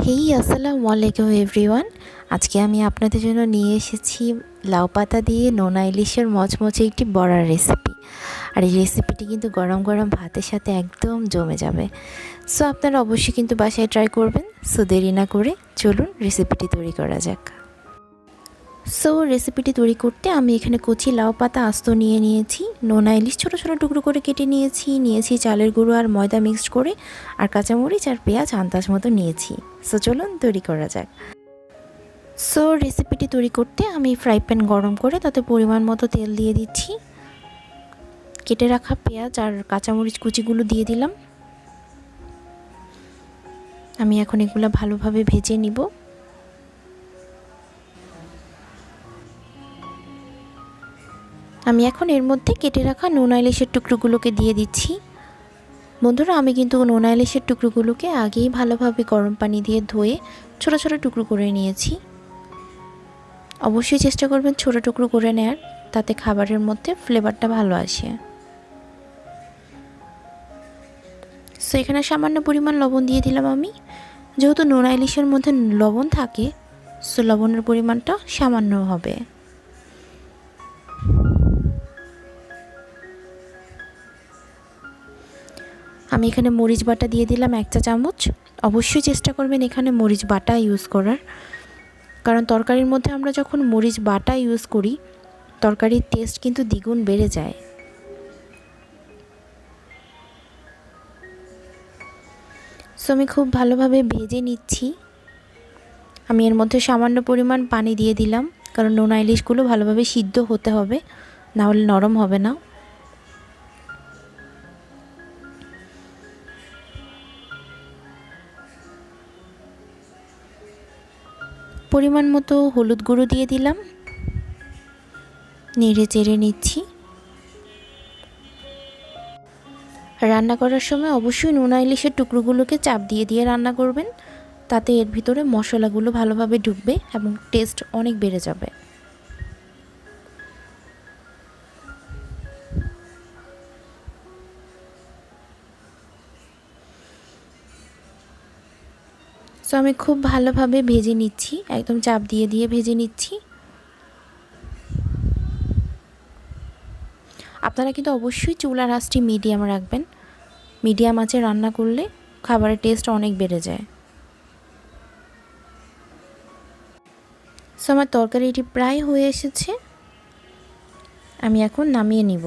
হেই আসসালামু আলাইকুম এভরিওয়ান। আজকে আমি আপনাদের জন্য নিয়ে এসেছি লাউ পাতা দিয়ে নোনা ইলিশের মচমচে একটি বড়ার রেসিপি। আর এই রেসিপিটি কিন্তু গরম গরম ভাতের সাথে একদম জমে যাবে। সো আপনারা অবশ্যই কিন্তু বাসায় ট্রাই করবেন। সো দেরি না করে চলুন রেসিপিটি তৈরি করা যাক। সো রেসিপিটি তৈরি করতে আমি এখানে কচি লাউ পাতা আস্ত নিয়ে নিয়েছি, নোনা ইলিশ ছোটো ছোটো টুকরো করে কেটে নিয়েছি চালের গুঁড়ো আর ময়দা মিক্সড করে, আর কাঁচামরিচ আর পেঁয়াজ আন্দাজ মতো নিয়েছি। সো চলুন তৈরি করা যাক। সো রেসিপিটি তৈরি করতে আমি ফ্রাই প্যান গরম করে তাতে পরিমাণ মতো তেল দিয়ে দিচ্ছি। কেটে রাখা পেঁয়াজ আর কাঁচামরিচ কুচিগুলো দিয়ে দিলাম। আমি এখন এগুলো ভালোভাবে ভেজে নিব। আমি এখন এর মধ্যে কেটে রাখা নোনা ইলিশের টুকরোগুলোকে দিয়ে দিচ্ছি। বন্ধুরা, আমি কিন্তু নোনা ইলিশের টুকরোগুলোকে আগেই ভালোভাবে গরম পানি দিয়ে ধুয়ে ছোটো ছোটো টুকরো করে নিয়েছি। অবশ্যই চেষ্টা করবেন ছোটো টুকরো করে নেয়ার, তাতে খাবারের মধ্যে ফ্লেভারটা ভালো আসে। সো এখানে সামান্য পরিমাণ লবণ দিয়ে দিলাম আমি। যেহেতু নোনা ইলিশের মধ্যে লবণ থাকে, সো লবণের পরিমাণটা সামান্য হবে। আমি এখানে মরিচ বাটা দিয়ে দিলাম 1 চা চামচ। অবশ্যই চেষ্টা করবেন এখানে মরিচ বাটা ইউজ করার, কারণ তরকারির মধ্যে আমরা যখন মরিচ বাটা ইউজ করি তরকারির টেস্ট কিন্তু দ্বিগুণ বেড়ে যায়। সো আমি খুব ভালোভাবে ভেজে নিচ্ছি। আমি এর মধ্যে সামান্য পরিমাণ পানি দিয়ে দিলাম, কারণ নোনা ইলিশগুলো ভালোভাবে সিদ্ধ হতে হবে, না হলে নরম হবে না। পরিমাণ মতো হলুদ গুঁড়ো দিয়ে দিলাম, নেড়ে চেড়ে নিচ্ছি। রান্না করার সময় অবশ্যই নোনা ইলিশের টুকরোগুলোকে চাপ দিয়ে দিয়ে রান্না করবেন, তাতে এর ভিতরে মশলাগুলো ভালোভাবে ঢুকবে এবং টেস্ট অনেক বেড়ে যাবে। সো আমি খুব ভালোভাবে ভেজে নিচ্ছি, একদম চাপ দিয়ে দিয়ে ভেজে নিচ্ছি। আপনারা কিন্তু অবশ্যই চুলার আঁচটি মিডিয়াম রাখবেন। মিডিয়াম আঁচে রান্না করলে খাবারের টেস্ট অনেক বেড়ে যায়। সো আমার তরকারিটি প্রায় হয়ে এসেছে, আমি এখন নামিয়ে নিব।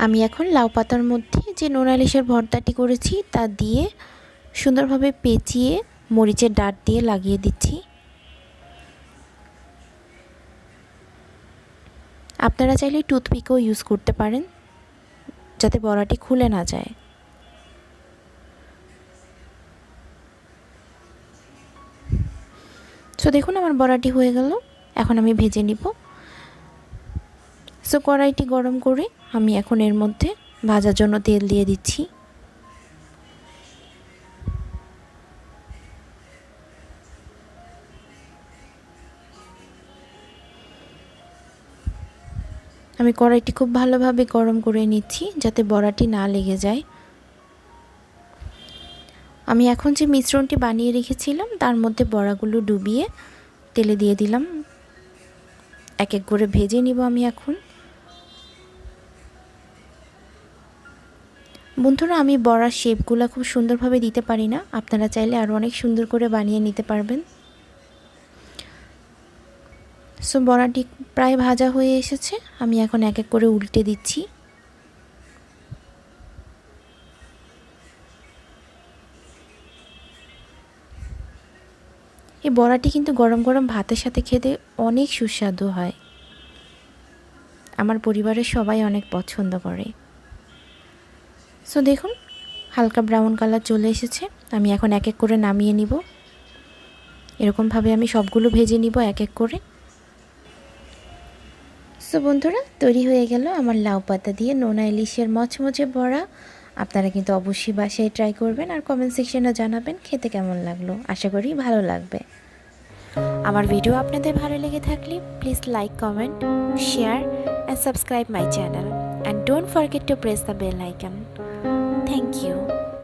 আমি এখন লাউ পাতার মধ্যে যে নোনা ইলিশের ভর্তাটি করেছি তা দিয়ে সুন্দরভাবে পেঁচিয়ে মরিচের ডাঁট দিয়ে লাগিয়ে দিচ্ছি। আপনারা চাইলে টুথপিকও ইউজ করতে পারেন, যাতে বড়াটি খুলে না যায়। সো দেখুন আমার বড়াটি হয়ে গেল, এখন আমি ভেজে নিব। সো কড়াইটি গরম করে আমি এখন এর মধ্যে ভাজার জন্য তেল দিয়ে দিচ্ছি। আমি কড়াইটি খুব ভালোভাবে গরম করে নিচ্ছি, যাতে বড়াটি না লেগে যায়। আমি এখন যে মিশ্রণটি বানিয়ে রেখেছিলাম তার মধ্যে বড়াগুলো ডুবিয়ে তেলে দিয়ে দিলাম। এক এক করে ভেজে নিব আমি এখন। বন্ধুরা, আমি বড়ার শেপগুলো খুব সুন্দরভাবে দিতে পারি না, আপনারা চাইলে আরও অনেক সুন্দর করে বানিয়ে নিতে পারবেন। সো বড়াটি প্রায় ভাজা হয়ে এসেছে, আমি এখন এক এক করে উল্টে দিচ্ছি। এই বড়াটি কিন্তু গরম গরম ভাতের সাথে খেতে অনেক সুস্বাদু হয়। আমার পরিবারের সবাই অনেক পছন্দ করে। সো দেখুন হালকা ব্রাউন কালার চলে এসেছে, আমি এখন এক এক করে নামিয়ে নিব। এরকমভাবে আমি সবগুলো ভেজে নিব এক এক করে। সো বন্ধুরা, তৈরি হয়ে গেল আমার লাউ পাতা দিয়ে নোনা ইলিশের মচমচে বড়া। আপনারা কিন্তু অবশ্যই বাসায় ট্রাই করবেন আর কমেন্ট সেকশনে জানাবেন খেতে কেমন লাগলো। আশা করি ভালো লাগবে। আমার ভিডিও আপনাদের ভালো লেগে থাকলে please like, comment, share and subscribe my channel, and don't forget to press the bell icon. Thank you.